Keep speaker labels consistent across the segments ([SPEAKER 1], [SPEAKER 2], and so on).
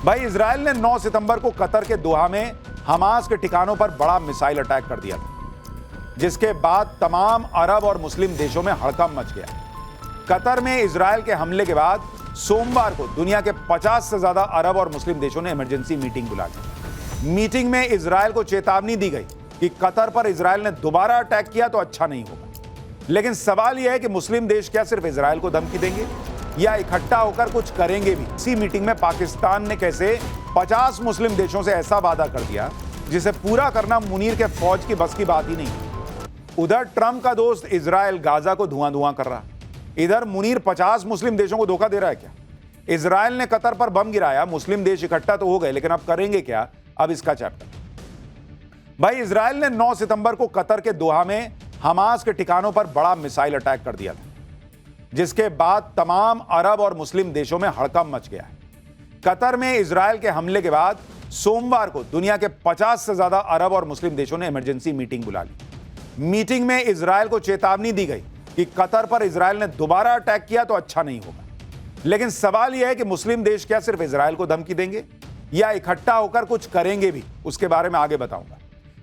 [SPEAKER 1] भाई इजराइल ने 9 सितंबर को कतर के दोहा में हमास के ठिकानों पर बड़ा मिसाइल अटैक कर दिया था, जिसके बाद तमाम अरब और मुस्लिम देशों में हड़कंप मच गया। कतर में इजराइल के हमले के बाद सोमवार को दुनिया के 50 से ज्यादा अरब और मुस्लिम देशों ने इमरजेंसी मीटिंग बुला ली। मीटिंग में इजराइल को चेतावनी दी गई कि कतर पर इजराइल ने दोबारा अटैक किया तो अच्छा नहीं होगा। लेकिन सवाल यह है कि मुस्लिम देश क्या सिर्फ इजराइल को धमकी देंगे या इकट्ठा होकर कुछ करेंगे भी। इसी मीटिंग में पाकिस्तान ने कैसे 50 मुस्लिम देशों से ऐसा वादा कर दिया जिसे पूरा करना मुनीर के फौज की बस की बात ही नहीं। उधर ट्रंप का दोस्त इजराइल गाजा को धुआं धुआं कर रहा, इधर मुनीर 50 मुस्लिम देशों को धोखा दे रहा है क्या? इजराइल ने कतर पर बम गिराया, मुस्लिम देश इकट्ठा तो हो गए, लेकिन अब करेंगे क्या? अब इसका चैप्टर। भाई इजराइल ने 9 सितंबर को कतर के दोहा में हमास के ठिकानों पर बड़ा मिसाइल अटैक कर दिया था, जिसके बाद तमाम अरब और मुस्लिम देशों में हड़कंप मच गया है। कतर में इजराइल के हमले के बाद सोमवार को दुनिया के 50 से ज्यादा अरब और मुस्लिम देशों ने इमरजेंसी मीटिंग बुला ली। मीटिंग में इजराइल को चेतावनी दी गई कि कतर पर इजराइल ने दोबारा अटैक किया तो अच्छा नहीं होगा। लेकिन सवाल यह है कि मुस्लिम देश क्या सिर्फ इजराइल को धमकी देंगे या इकट्ठा होकर कुछ करेंगे भी? उसके बारे में आगे बताऊंगा।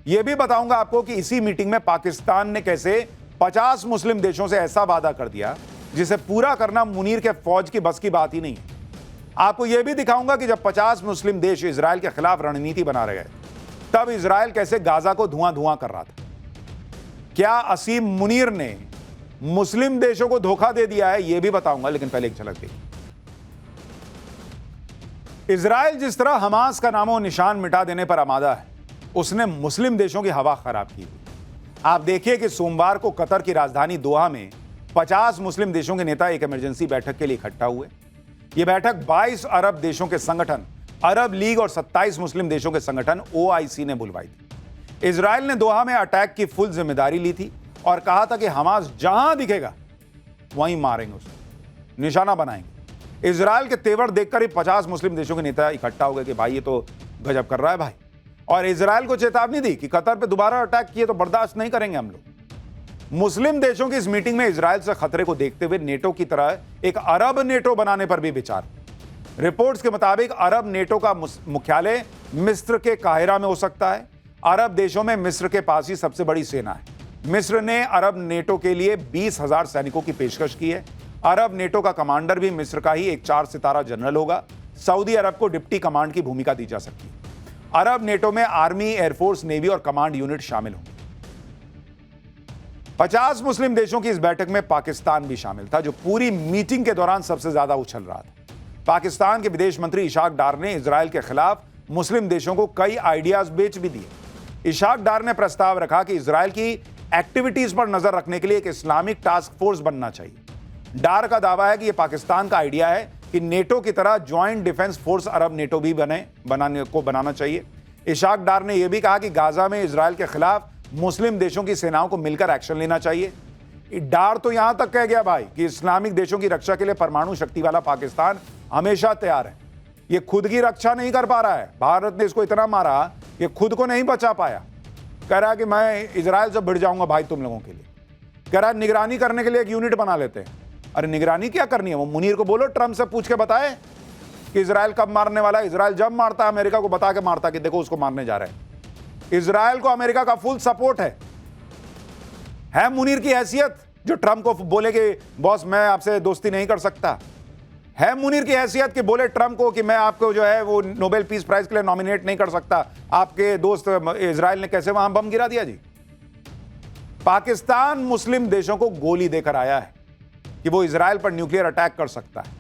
[SPEAKER 1] यह भी बताऊंगा आपको कि इसी मीटिंग में पाकिस्तान ने कैसे 50 मुस्लिम देशों से ऐसा वादा कर दिया जिसे पूरा करना मुनीर के फौज की बस की बात ही नहीं है। आपको यह भी दिखाऊंगा कि जब 50 मुस्लिम देश इजराइल के खिलाफ रणनीति बना रहे गए, तब इजराइल कैसे गाजा को धुआं धुआं कर रहा था। क्या असीम मुनीर ने मुस्लिम देशों को धोखा दे दिया है, यह भी बताऊंगा, लेकिन पहले एक झलक देखिए। इजराइल जिस तरह हमास का नामो निशान मिटा देने पर आमादा है, उसने मुस्लिम देशों की हवा खराब की। आप देखिए कि सोमवार को कतर की राजधानी दोहा में 50 मुस्लिम देशों के नेता एक इमरजेंसी बैठक के लिए इकट्ठा हुए। यह बैठक 22 अरब देशों के संगठन अरब लीग और 27 मुस्लिम देशों के संगठन OIC ने बुलवाई थी। इजराइल ने दोहा में अटैक की फुल जिम्मेदारी ली थी और कहा था कि हमास जहां दिखेगा वहीं मारेंगे, उसे निशाना बनाएंगे। इजराइल के तेवर देखकर ही 50 मुस्लिम देशों के नेता इकट्ठा हो गए कि भाई ये तो गजब कर रहा है भाई, और इजराइल को चेतावनी दी कि कतर पे दोबारा अटैक किए तो बर्दाश्त नहीं करेंगे हम लोग। मुस्लिम देशों की इस मीटिंग में इजराइल से खतरे को देखते हुए नेटो की तरह एक अरब नेटो बनाने पर भी विचार। रिपोर्ट्स के मुताबिक अरब नेटो का मुख्यालय मिस्र के काहिरा में हो सकता है। अरब देशों में मिस्र के पास ही सबसे बड़ी सेना है। मिस्र ने अरब नेटो के लिए 20,000 सैनिकों की पेशकश की है। अरब नेटो का कमांडर भी मिस्र का ही एक 4 सितारा जनरल होगा। सऊदी अरब को डिप्टी कमांड की भूमिका दी जा सकती है। अरब नेटो में आर्मी, एयरफोर्स, नेवी और कमांड यूनिट शामिल होंगे। 50 मुस्लिम देशों की इस बैठक में पाकिस्तान भी शामिल था, जो पूरी मीटिंग के दौरान सबसे ज्यादा उछल रहा था। पाकिस्तान के विदेश मंत्री इशाक डार ने इजराइल के खिलाफ मुस्लिम देशों को कई आइडियाज बेच भी दिए। इशाक डार ने प्रस्ताव रखा कि इजराइल की एक्टिविटीज पर नजर रखने के लिए एक इस्लामिक टास्क फोर्स बनना चाहिए। डार का दावा है कि यह पाकिस्तान का आइडिया है कि नेटो की तरह ज्वाइंट डिफेंस फोर्स अरब नेटो भी बनाना चाहिए। इशाक डार ने यह भी कहा कि गाजा में इजराइल के खिलाफ मुस्लिम देशों की सेनाओं को मिलकर एक्शन लेना चाहिए। डार तो यहां तक कह गया भाई कि इस्लामिक देशों की रक्षा के लिए परमाणु शक्ति वाला पाकिस्तान हमेशा तैयार है। यह खुद की रक्षा नहीं कर पा रहा है। भारत ने इसको इतना मारा कि खुद को नहीं बचा पाया। कह रहा है कि मैं इजराइल से भिड़ जाऊंगा भाई तुम लोगों के लिए। कह रहा है निगरानी करने के लिए एक यूनिट बना लेते हैं। अरे निगरानी क्या करनी है? वो मुनीर को बोलो ट्रंप से पूछ के बताए कि इजराइल कब मारने वाला है। इजराइल जब मारता है अमेरिका को बता के मारता कि देखो उसको मारने जा रहे हैं। इजराइल को अमेरिका का फुल सपोर्ट है मुनीर की हैसियत जो ट्रंप को बोले कि बॉस मैं आपसे दोस्ती नहीं कर सकता? है मुनीर की हैसियत कि बोले ट्रंप को कि मैं आपको जो है वो नोबेल पीस प्राइज के लिए नॉमिनेट नहीं कर सकता? आपके दोस्त इजराइल ने कैसे वहां बम गिरा दिया जी? पाकिस्तान मुस्लिम देशों को गोली देकर आया है कि वो इजराइल पर न्यूक्लियर अटैक कर सकता है,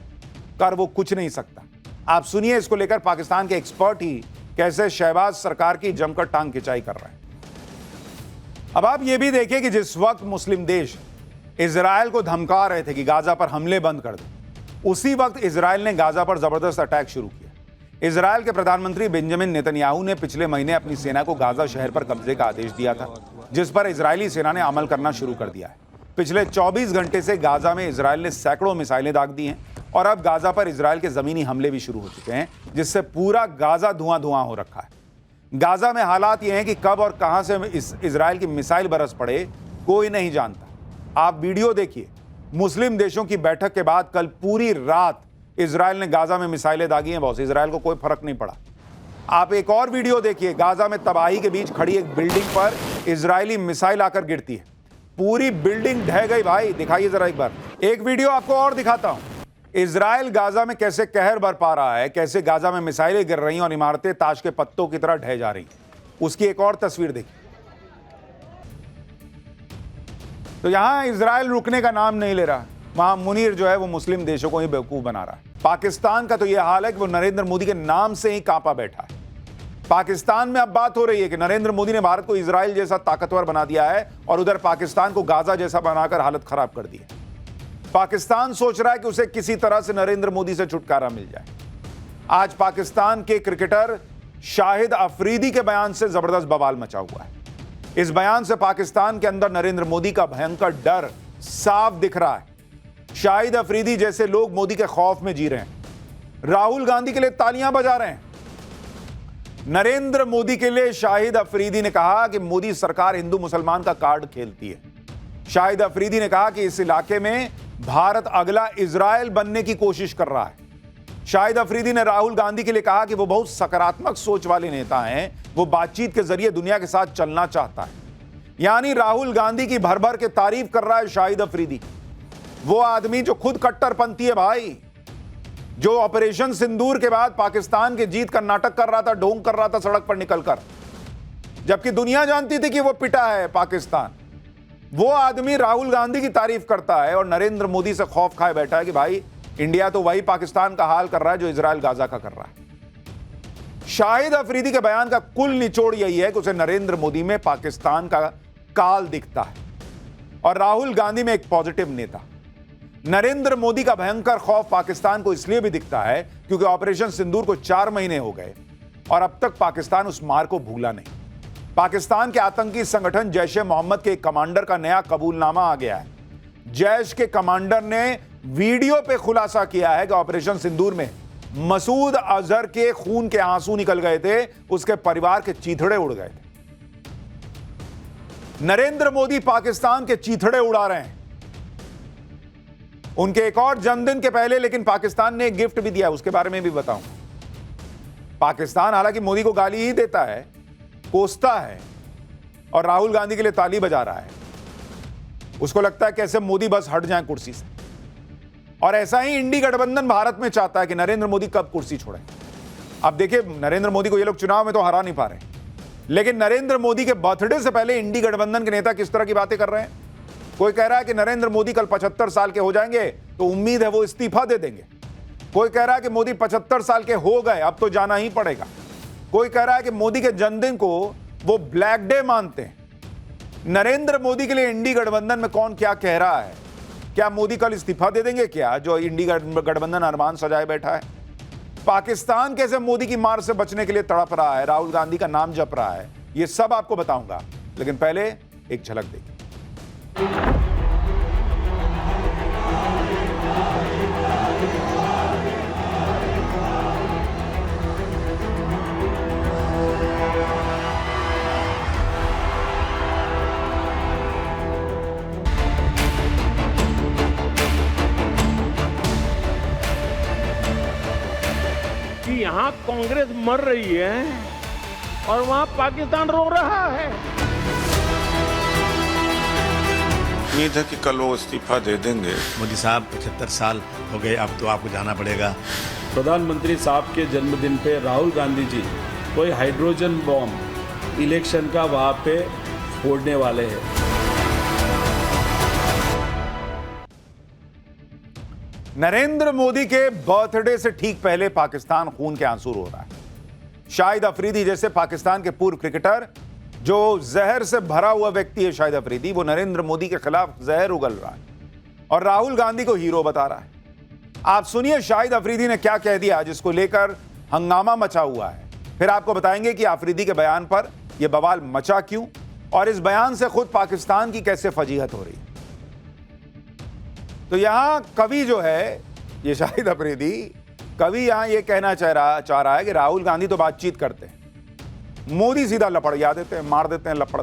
[SPEAKER 1] कर वो कुछ नहीं सकता। आप सुनिए इसको लेकर पाकिस्तान के एक्सपर्ट ही कैसे शहबाज सरकार की जमकर टांग खिंचाई कर रहे हैं। अब आप ये भी देखिए कि जिस वक्त मुस्लिम देश इजराइल को धमका रहे थे कि गाजा पर हमले बंद कर दे, उसी वक्त इजराइल ने गाजा पर जबरदस्त अटैक शुरू किया। इजराइल के प्रधानमंत्री बेंजामिन नेतन्याहू ने पिछले महीने अपनी सेना को गाजा शहर पर कब्जे का आदेश दिया था, जिस पर इजरायली सेना ने अमल करना शुरू कर दिया है। पिछले 24 घंटे से गाजा में इजराइल ने सैकड़ों मिसाइलें दाग दी हैं और अब गाजा पर इजराइल के जमीनी हमले भी शुरू हो चुके हैं, जिससे पूरा गाजा धुआं धुआं हो रखा है। गाजा में हालात ये हैं कि कब और कहां से इजराइल की मिसाइल बरस पड़े कोई नहीं जानता। आप वीडियो देखिए। मुस्लिम देशों की बैठक के बाद कल पूरी रात इजराइल ने गाजा में मिसाइलें दागी हैं बॉस, इजराइल को कोई फर्क नहीं पड़ा। आप एक और वीडियो देखिए, गाजा में तबाही के बीच खड़ी एक बिल्डिंग पर इजरायली मिसाइल आकर गिरती है, पूरी बिल्डिंग ढह गई भाई। दिखाइए जरा एक बार, एक वीडियो आपको और दिखाता हूं। इजराइल गाजा में कैसे कहर बरपा रहा है, कैसे गाजा में मिसाइलें गिर रही हैं और इमारतें ताश के पत्तों की तरह ढह जा रही हैं। उसकी एक और तस्वीर देखिए। तो यहां इजराइल रुकने का नाम नहीं ले रहा, वहां मुनीर जो है वो मुस्लिम देशों को ही बेवकूफ बना रहा है। पाकिस्तान का तो यह हाल है कि वो नरेंद्र मोदी के नाम से ही कांपा बैठा है। पाकिस्तान में अब बात हो रही है कि नरेंद्र मोदी ने भारत को इजराइल जैसा ताकतवर बना दिया है और उधर पाकिस्तान को गाजा जैसा बनाकर हालत खराब कर दी है। पाकिस्तान सोच रहा है कि उसे किसी तरह से नरेंद्र मोदी से छुटकारा मिल जाए। आज पाकिस्तान के क्रिकेटर शाहिद अफरीदी के बयान से जबरदस्त बवाल मचा हुआ है। इस बयान से पाकिस्तान के अंदर नरेंद्र मोदी का भयंकर डर साफ दिख रहा है। शाहिद अफरीदी जैसे लोग मोदी के खौफ में जी रहे हैं, राहुल गांधी के लिए तालियां बजा रहे हैं। नरेंद्र मोदी के लिए शाहिद अफरीदी ने कहा कि मोदी सरकार हिंदू मुसलमान का कार्ड खेलती है। शाहिद अफरीदी ने कहा कि इस इलाके में भारत अगला इजराइल बनने की कोशिश कर रहा है। शाहिद अफरीदी ने राहुल गांधी के लिए कहा कि वो बहुत सकारात्मक सोच वाले नेता हैं, वो बातचीत के जरिए दुनिया के साथ चलना चाहता है। यानी राहुल गांधी की भर भर के तारीफ कर रहा है शाहिद अफरीदी, वो आदमी जो खुद कट्टरपंथी है भाई, जो ऑपरेशन सिंदूर के बाद पाकिस्तान के जीत का नाटक कर रहा था, ढोंग कर रहा था सड़क पर निकलकर, जबकि दुनिया जानती थी कि वो पिटा है पाकिस्तान। वो आदमी राहुल गांधी की तारीफ करता है और नरेंद्र मोदी से खौफ खाए बैठा है कि भाई इंडिया तो वही पाकिस्तान का हाल कर रहा है जो इजराइल गाजा का कर रहा है। शाहिद अफरीदी के बयान का कुल निचोड़ यही है कि उसे नरेंद्र मोदी में पाकिस्तान का काल दिखता है और राहुल गांधी में एक पॉजिटिव नेता। नरेंद्र मोदी का भयंकर खौफ पाकिस्तान को इसलिए भी दिखता है क्योंकि ऑपरेशन सिंदूर को 4 महीने हो गए और अब तक पाकिस्तान उस मार को भूला नहीं। पाकिस्तान के आतंकी संगठन जैश ए मोहम्मद के कमांडर का नया कबूलनामा आ गया है। जैश के कमांडर ने वीडियो पे खुलासा किया है कि ऑपरेशन सिंदूर में मसूद अजहर के खून के आंसू निकल गए थे, उसके परिवार के चीथड़े उड़ गए थे। नरेंद्र मोदी पाकिस्तान के चीथड़े उड़ा रहे हैं। उनके एक और जन्मदिन के पहले लेकिन पाकिस्तान ने एक गिफ्ट भी दिया, उसके बारे में भी बताऊंगा। पाकिस्तान हालांकि मोदी को गाली ही देता है, कोसता है और राहुल गांधी के लिए ताली बजा रहा है। उसको लगता है कैसे मोदी बस हट जाए कुर्सी से, और ऐसा ही इंडी गठबंधन भारत में चाहता है कि नरेंद्र मोदी कब कुर्सी छोड़े। अब देखिए, नरेंद्र मोदी को ये लोग चुनाव में तो हरा नहीं पा रहे, लेकिन नरेंद्र मोदी के बर्थडे से पहले इंडी गठबंधन के नेता किस तरह की बातें कर रहे हैं। कोई कह रहा है कि नरेंद्र मोदी कल 75 साल के हो जाएंगे तो उम्मीद है वो इस्तीफा दे देंगे। कोई कह रहा है कि मोदी 75 साल के हो गए, अब तो जाना ही पड़ेगा। कोई कह रहा है कि मोदी के जन्मदिन को वो ब्लैक डे मानते हैं। नरेंद्र मोदी के लिए इंडी गठबंधन में कौन क्या कह रहा है? क्या मोदी कल इस्तीफा दे देंगे क्या, जो इंडी गठबंधन अरमान सजाए बैठा है? पाकिस्तान कैसे मोदी की मार से बचने के लिए तड़प रहा है, राहुल गांधी का नाम जप रहा है, ये सब आपको बताऊंगा, लेकिन पहले एक झलक देखिए।
[SPEAKER 2] कि यहाँ कांग्रेस मर रही है और वहाँ पाकिस्तान रो रहा है।
[SPEAKER 3] उम्मीद है कि कल वो इस्तीफा दे देंगे।
[SPEAKER 4] मोदी साहब 75 साल हो गए, अब तो आपको जाना पड़ेगा।
[SPEAKER 5] प्रधानमंत्री साहब के जन्मदिन पे राहुल गांधी जी कोई हाइड्रोजन बॉम्ब इलेक्शन का वहाँ पे फोड़ने वाले हैं।
[SPEAKER 1] नरेंद्र मोदी के बर्थडे से ठीक पहले पाकिस्तान खून के आंसू रो रहा है। शाहिद अफरीदी जैसे पाकिस्तान के पूर्व क्रिकेटर, जो जहर से भरा हुआ व्यक्ति है शाहिद अफरीदी, वो नरेंद्र मोदी के खिलाफ जहर उगल रहा है और राहुल गांधी को हीरो बता रहा है। आप सुनिए शाहिद अफरीदी ने क्या कह दिया, जिसको लेकर हंगामा मचा हुआ है। फिर आपको बताएंगे कि अफरीदी के बयान पर यह बवाल मचा क्यों और इस बयान से खुद पाकिस्तान की कैसे फजीहत हो रही है। तो यहां कवि जो है, ये शाहिद अफरीदी कवि यहां ये कहना चाह रहा है कि राहुल गांधी तो बातचीत करते हैं, मोदी सीधा लपड़िया देते हैं, मार देते हैं लपड़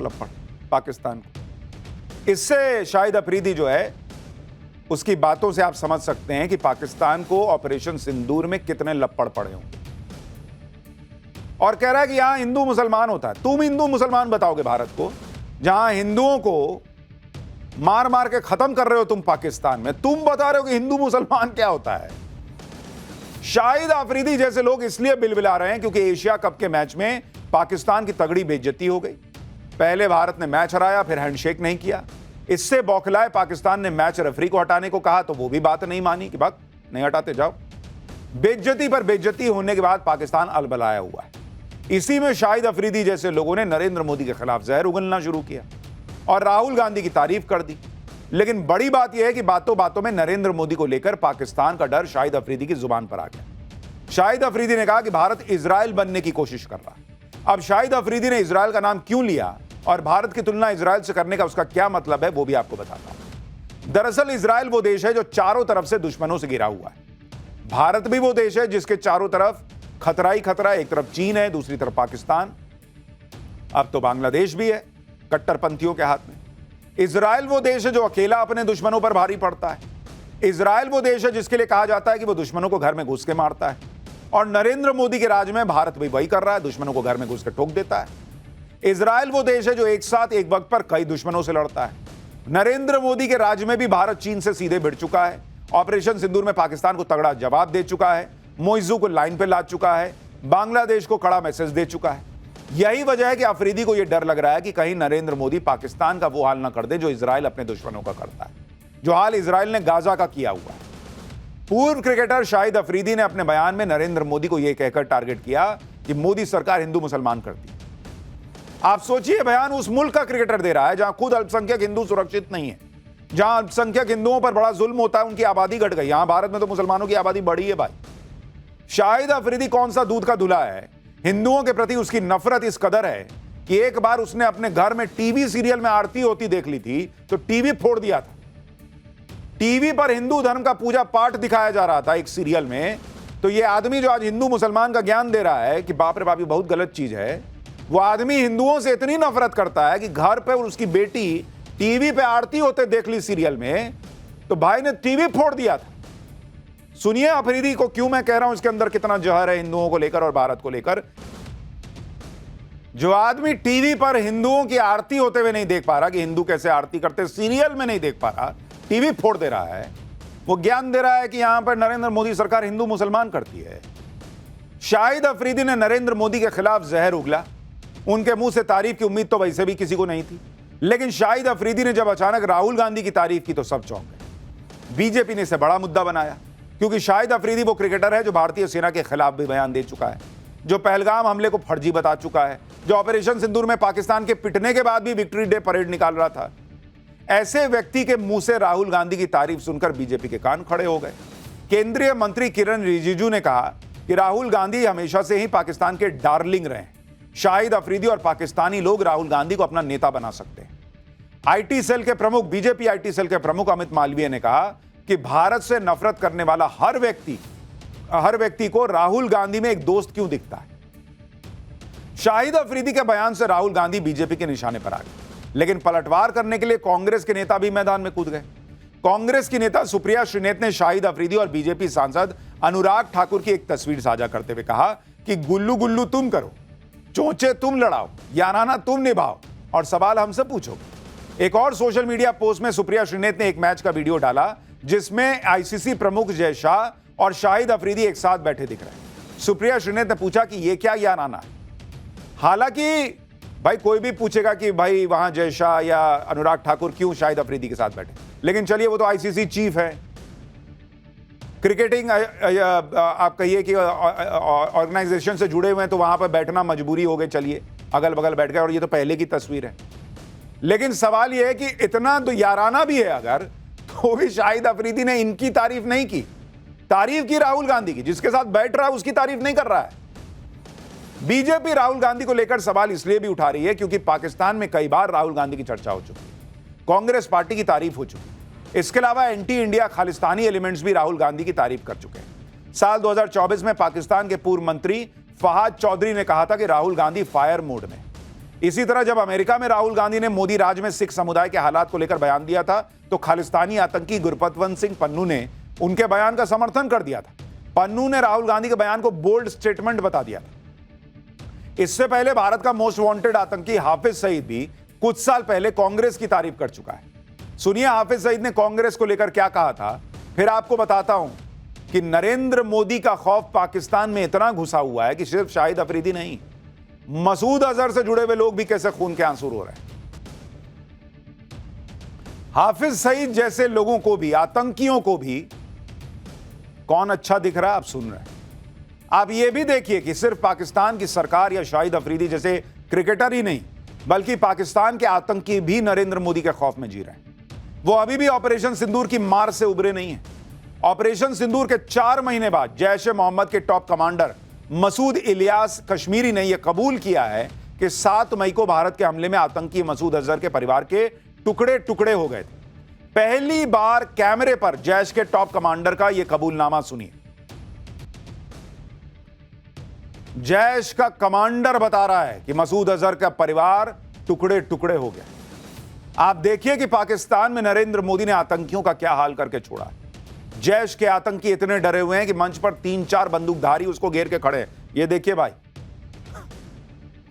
[SPEAKER 1] पाकिस्तान को। इससे शाहिद अफरीदी जो है उसकी बातों से आप समझ सकते हैं कि पाकिस्तान को ऑपरेशन सिंदूर में कितने लपड़ पड़े होंगे। और कह रहा है कि यहां हिंदू मुसलमान होता है। तुम हिंदू मुसलमान बताओगे भारत को, जहां हिंदुओं को मार मार के खत्म कर रहे हो तुम पाकिस्तान में, तुम बता रहे हो कि हिंदू मुसलमान क्या होता है। शाहिद आफरीदी जैसे लोग इसलिए बिलबिला रहे हैं क्योंकि एशिया कप के मैच में पाकिस्तान की तगड़ी बेइज्जती हो गई। पहले भारत ने मैच हराया, फिर हैंडशेक नहीं किया। इससे बौखलाए पाकिस्तान ने मैच रेफरी को हटाने को कहा तो वो भी बात नहीं मानी कि भाग नहीं हटाते जाओ। बेइज्जती पर बेइज्जती होने के बाद पाकिस्तान अलबलाया हुआ है। इसी में शाहिद अफरीदी जैसे लोगों ने नरेंद्र मोदी के खिलाफ जहर उगलना शुरू किया और राहुल गांधी की तारीफ कर दी। लेकिन बड़ी बात यह है कि बातों बातों में नरेंद्र मोदी को लेकर पाकिस्तान का डर शाहिद अफरीदी की जुबान पर आ गया। शाहिद अफरीदी ने कहा कि भारत इजराइल बनने की कोशिश कर रहा है। अब शाहिद अफरीदी ने इजराइल का नाम क्यों लिया और भारत की तुलना इजराइल से करने का उसका क्या मतलब है, वो भी आपको बताता हूं। दरअसल इजराइल वो देश है जो चारों तरफ से दुश्मनों से घिरा हुआ है। भारत भी वो देश है जिसके चारों तरफ खतरा ही खतरा है। एक तरफ चीन है, दूसरी तरफ पाकिस्तान, अब तो बांग्लादेश भी है कट्टरपंथियों के हाथ में। इजराइल वो देश है जो अकेला अपने दुश्मनों पर भारी पड़ता है। इजराइल वो देश है जिसके लिए कहा जाता है कि वो दुश्मनों को घर में घुस के मारता है। और नरेंद्र मोदी के राज में भारत भी वही कर रहा है, दुश्मनों को घर में घुस के ठोक देता है। इजराइल वो देश है जो एक साथ एक वक्त पर कई दुश्मनों से लड़ता है। नरेंद्र मोदी के राज में भी भारत चीन से सीधे भिड़ चुका है। ऑपरेशन सिंदूर में पाकिस्तान को तगड़ा जवाब दे चुका है, मोइजू को लाइन पे ला चुका है, बांग्लादेश को कड़ा मैसेज दे चुका है। यही वजह है कि अफरीदी को यह डर लग रहा है कि कहीं नरेंद्र मोदी पाकिस्तान का वो हाल ना कर दे जो इजराइल अपने दुश्मनों का करता है, जो हाल इजराइल ने गाजा का किया हुआ है। पूर्व क्रिकेटर शाहिद अफरीदी ने अपने बयान में नरेंद्र मोदी को यह कहकर टारगेट किया कि मोदी सरकार हिंदू मुसलमान करती है। आप सोचिए, बयान उस मुल्क का क्रिकेटर दे रहा है जहां खुद अल्पसंख्यक हिंदू सुरक्षित नहीं है, जहां अल्पसंख्यक हिंदुओं पर बड़ा जुल्म होता है, उनकी आबादी घट गई। यहां भारत में तो मुसलमानों की आबादी बढ़ी है भाई। शाहिद अफरीदी कौन सा दूध का धुला है। हिंदुओं के प्रति उसकी नफरत इस कदर है कि एक बार उसने अपने घर में टीवी सीरियल में आरती होती देख ली थी तो टीवी फोड़ दिया था। टीवी पर हिंदू धर्म का पूजा पाठ दिखाया जा रहा था एक सीरियल में। तो ये आदमी जो आज हिंदू मुसलमान का ज्ञान दे रहा है कि बाप रे बाप ये बहुत गलत चीज है, वो आदमी हिंदुओं से इतनी नफरत करता है कि घर पे उसकी बेटी टीवी पे आरती होते देख ली सीरियल में तो भाई ने टीवी फोड़ दिया था। सुनिए अफरीदी को क्यों मैं कह रहा हूं इसके अंदर कितना जहर है हिंदुओं को लेकर और भारत को लेकर। जो आदमी टीवी पर हिंदुओं की आरती होते हुए नहीं देख पा रहा कि हिंदू कैसे आरती करते, सीरियल में नहीं देख पा रहा, टीवी फोड़ दे रहा है, वो ज्ञान दे रहा है कि यहां पर नरेंद्र मोदी सरकार हिंदू मुसलमान करती है। शाहिद अफरीदी ने नरेंद्र मोदी के खिलाफ जहर उगला। उनके मुंह से तारीफ की उम्मीद तो वैसे भी किसी को नहीं थी, लेकिन शाहिद अफरीदी ने जब अचानक राहुल गांधी की तारीफ की तो सब चौंक गए। बीजेपी ने इसे बड़ा मुद्दा बनाया क्योंकि शाहिद अफरीदी वो क्रिकेटर है जो भारतीय सेना के खिलाफ भी बयान दे चुका है, जो पहलगाम हमले को फर्जी बता चुका है, जो ऑपरेशन सिंदूर में पाकिस्तान के पिटने के बाद भी विक्ट्री डे परेड निकाल रहा था। ऐसे व्यक्ति के मुंह से राहुल गांधी की तारीफ सुनकर बीजेपी के कान खड़े हो गए। केंद्रीय मंत्री किरण रिजिजू ने कहा कि राहुल गांधी हमेशा से ही पाकिस्तान के डार्लिंग रहे। शाहिद अफरीदी और पाकिस्तानी लोग राहुल गांधी को अपना नेता बना सकते हैं। आईटी सेल के प्रमुख, बीजेपी आईटी सेल के प्रमुख अमित मालवीय ने कहा कि भारत से नफरत करने वाला हर व्यक्ति को राहुल गांधी में एक दोस्त क्यों दिखता है। शाहिद अफरीदी के बयान से राहुल गांधी बीजेपी के निशाने पर आ गए, लेकिन पलटवार करने के लिए कांग्रेस के नेता भी मैदान में कूद गए। कांग्रेस की नेता सुप्रिया श्रीनेत ने शाहिद अफरीदी और बीजेपी सांसद अनुराग ठाकुर की एक तस्वीर साझा करते हुए कहा कि गुल्लू गुल्लू तुम करो, चोंचे तुम लड़ाओ, याराना तुम निभाओ और सवाल हमसे पूछोगे। एक और सोशल मीडिया पोस्ट में सुप्रिया श्रीनेत ने एक मैच का वीडियो डाला जिसमें आईसीसी प्रमुख जय शाह और शाहिद अफरीदी एक साथ बैठे दिख रहे हैं। सुप्रिया श्रीनेत ने पूछा कि यह क्या याराना है। हालांकि भाई कोई भी पूछेगा कि भाई वहां जय शाह या अनुराग ठाकुर क्यों शाहिद अफरीदी के साथ बैठे, लेकिन चलिए वो तो आईसीसी चीफ है, क्रिकेटिंग आप कहिए कि ऑर्गेनाइजेशन से जुड़े हुए हैं तो वहां पर बैठना मजबूरी हो गई, चलिए अगल बगल बैठ गए और ये तो पहले की तस्वीर है। लेकिन सवाल यह है कि इतना तो याराना भी है अगर, तो भी शाहिद अफरीदी ने इनकी तारीफ नहीं की, तारीफ की राहुल गांधी की, जिसके साथ बैठ रहा है उसकी तारीफ नहीं कर रहा है। बीजेपी राहुल गांधी को लेकर सवाल इसलिए भी उठा रही है क्योंकि पाकिस्तान में कई बार राहुल गांधी की चर्चा हो चुकी है, कांग्रेस पार्टी की तारीफ हो चुकी है। इसके अलावा एंटी इंडिया खालिस्तानी एलिमेंट्स भी राहुल गांधी की तारीफ कर चुके हैं। साल 2024 में पाकिस्तान के पूर्व मंत्री फहाद चौधरी ने कहा था कि राहुल गांधी फायर मोड में। इसी तरह जब अमेरिका में राहुल गांधी ने मोदी राज में सिख समुदाय के हालात को लेकर बयान दिया था तो खालिस्तानी आतंकी गुरपतवंत सिंह पन्नू ने उनके बयान का समर्थन कर दिया था। पन्नू ने राहुल गांधी के बयान को बोल्ड स्टेटमेंट बता दिया था। इससे पहले भारत का मोस्ट वांटेड आतंकी हाफिज सईद भी कुछ साल पहले कांग्रेस की तारीफ कर चुका है। सुनिए हाफिज सईद ने कांग्रेस को लेकर क्या कहा था, फिर आपको बताता हूं कि नरेंद्र मोदी का खौफ पाकिस्तान में इतना घुसा हुआ है कि सिर्फ शाहिद अफरीदी नहीं, मसूद अजहर से जुड़े हुए लोग भी कैसे खून के आंसू रो रहे हैं। हाफिज सईद जैसे लोगों को भी, आतंकियों को भी कौन अच्छा दिख रहा है, आप सुन रहे हैं। आप यह भी देखिए कि सिर्फ पाकिस्तान की सरकार या शाहिद अफरीदी जैसे क्रिकेटर ही नहीं, बल्कि पाकिस्तान के आतंकी भी नरेंद्र मोदी के खौफ में जी रहे हैं। वो अभी भी ऑपरेशन सिंदूर की मार से उबरे नहीं है। ऑपरेशन सिंदूर के 4 महीने बाद जैश ए मोहम्मद के टॉप कमांडर मसूद इलियास कश्मीरी ने यह कबूल किया है कि 7 मई को भारत के हमले में आतंकी मसूद अजहर के परिवार के टुकड़े टुकड़े हो गए थे। पहली बार कैमरे पर जैश के टॉप कमांडर का यह कबूलनामा सुनिए। जैश का कमांडर बता रहा है कि मसूद अजहर का परिवार टुकड़े टुकड़े हो गया। आप देखिए कि पाकिस्तान में नरेंद्र मोदी ने आतंकियों का क्या हाल करके छोड़ा। जैश के आतंकी इतने डरे हुए हैं कि मंच पर 3-4 बंदूकधारी उसको घेर के खड़े हैं। ये देखिए भाई,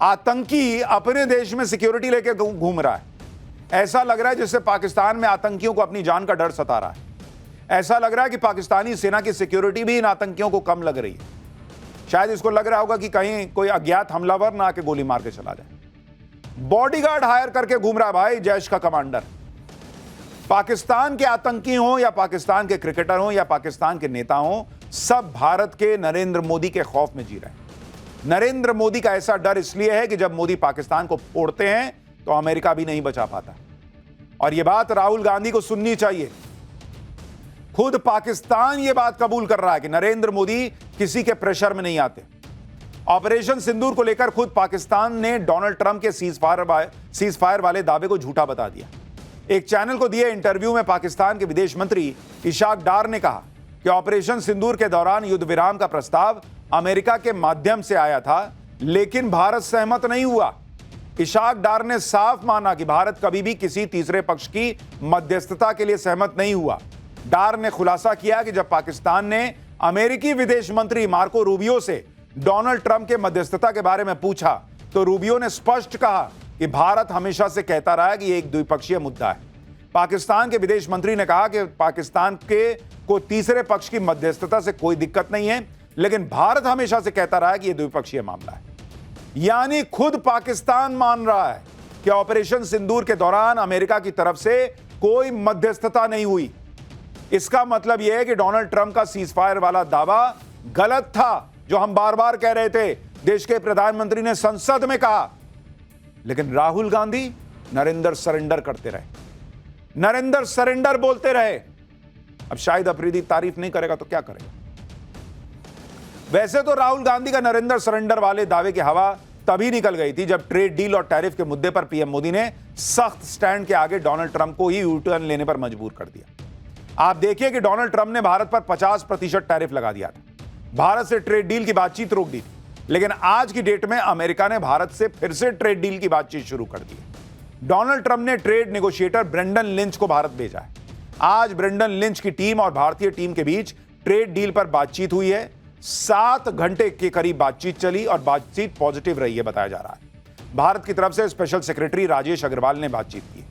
[SPEAKER 1] आतंकी अपने देश में सिक्योरिटी लेके घूम रहा है। ऐसा लग रहा है जैसे पाकिस्तान में आतंकियों को अपनी जान का डर सता रहा है। ऐसा लग रहा है कि पाकिस्तानी सेना की सिक्योरिटी भी इन आतंकियों को कम लग रही है। शायद इसको लग रहा होगा कि कहीं कोई अज्ञात हमलावर ना आके गोली मार के चला जाए। बॉडीगार्ड हायर करके घूम रहा है भाई जैश का कमांडर। पाकिस्तान के आतंकी हों या पाकिस्तान के क्रिकेटर हों या पाकिस्तान के नेता हों, सब भारत के नरेंद्र मोदी के खौफ में जी रहे हैं। नरेंद्र मोदी का ऐसा डर इसलिए है कि जब मोदी पाकिस्तान को फोड़ते हैं तो अमेरिका भी नहीं बचा पाता। और यह बात राहुल गांधी को सुननी चाहिए। खुद पाकिस्तान यह बात कबूल कर रहा है कि नरेंद्र मोदी किसी के प्रेशर में नहीं आते। ऑपरेशन सिंदूर को लेकर खुद पाकिस्तान ने डोनाल्ड ट्रंप के सीज फायर वाले दावे को झूठा बता दिया। एक चैनल को दिए इंटरव्यू में पाकिस्तान के विदेश मंत्री इशाक डार ने कहा कि ऑपरेशन सिंदूर के दौरान युद्ध विराम का प्रस्ताव अमेरिका के माध्यम से आया था, लेकिन भारत सहमत नहीं हुआ। इशाक डार ने साफ माना कि भारत कभी भी किसी तीसरे पक्ष की मध्यस्थता के लिए सहमत नहीं हुआ। डार ने खुलासा किया कि जब पाकिस्तान ने अमेरिकी विदेश मंत्री मार्को रूबियो से डोनाल्ड ट्रंप के मध्यस्थता के बारे में पूछा तो रूबियो ने स्पष्ट कहा कि भारत हमेशा से कहता रहा है कि यह एक द्विपक्षीय मुद्दा है। पाकिस्तान के विदेश मंत्री ने कहा कि पाकिस्तान को तीसरे पक्ष की मध्यस्थता से कोई दिक्कत नहीं है, लेकिन भारत हमेशा से कहता रहा है कि यह द्विपक्षीय मामला है। यानी खुद पाकिस्तान मान रहा है कि ऑपरेशन सिंदूर के दौरान अमेरिका की तरफ से कोई मध्यस्थता नहीं हुई। इसका मतलब यह है कि डोनाल्ड ट्रंप का सीज फायर वाला दावा गलत था, जो हम बार बार कह रहे थे। देश के प्रधानमंत्री ने संसद में कहा, लेकिन राहुल गांधी नरेंद्र सरेंडर करते रहे, नरेंद्र सरेंडर बोलते रहे। अब शाहिद अफरीदी तारीफ नहीं करेगा तो क्या करेगा। वैसे तो राहुल गांधी का नरेंद्र सरेंडर वाले दावे की हवा तभी निकल गई थी जब ट्रेड डील और टैरिफ के मुद्दे पर पीएम मोदी ने सख्त स्टैंड के आगे डोनाल्ड ट्रंप को ही यू टर्न लेने पर मजबूर कर दिया। आप देखिए कि डोनाल्ड ट्रंप ने भारत पर 50% टैरिफ लगा दिया था, भारत से ट्रेड डील की बातचीत रोक दी थी, लेकिन आज की डेट में अमेरिका ने भारत से फिर से ट्रेड डील की बातचीत शुरू कर दी है। डोनाल्ड ट्रंप ने ट्रेड नेगोशिएटर ब्रेंडन लिंच को भारत भेजा है। आज ब्रेंडन लिंच की टीम और भारतीय टीम के बीच ट्रेड डील पर बातचीत हुई है। 7 घंटे के करीब बातचीत चली और बातचीत पॉजिटिव रही है बताया जा रहा है। भारत की तरफ से स्पेशल सेक्रेटरी राजेश अग्रवाल ने बातचीत की।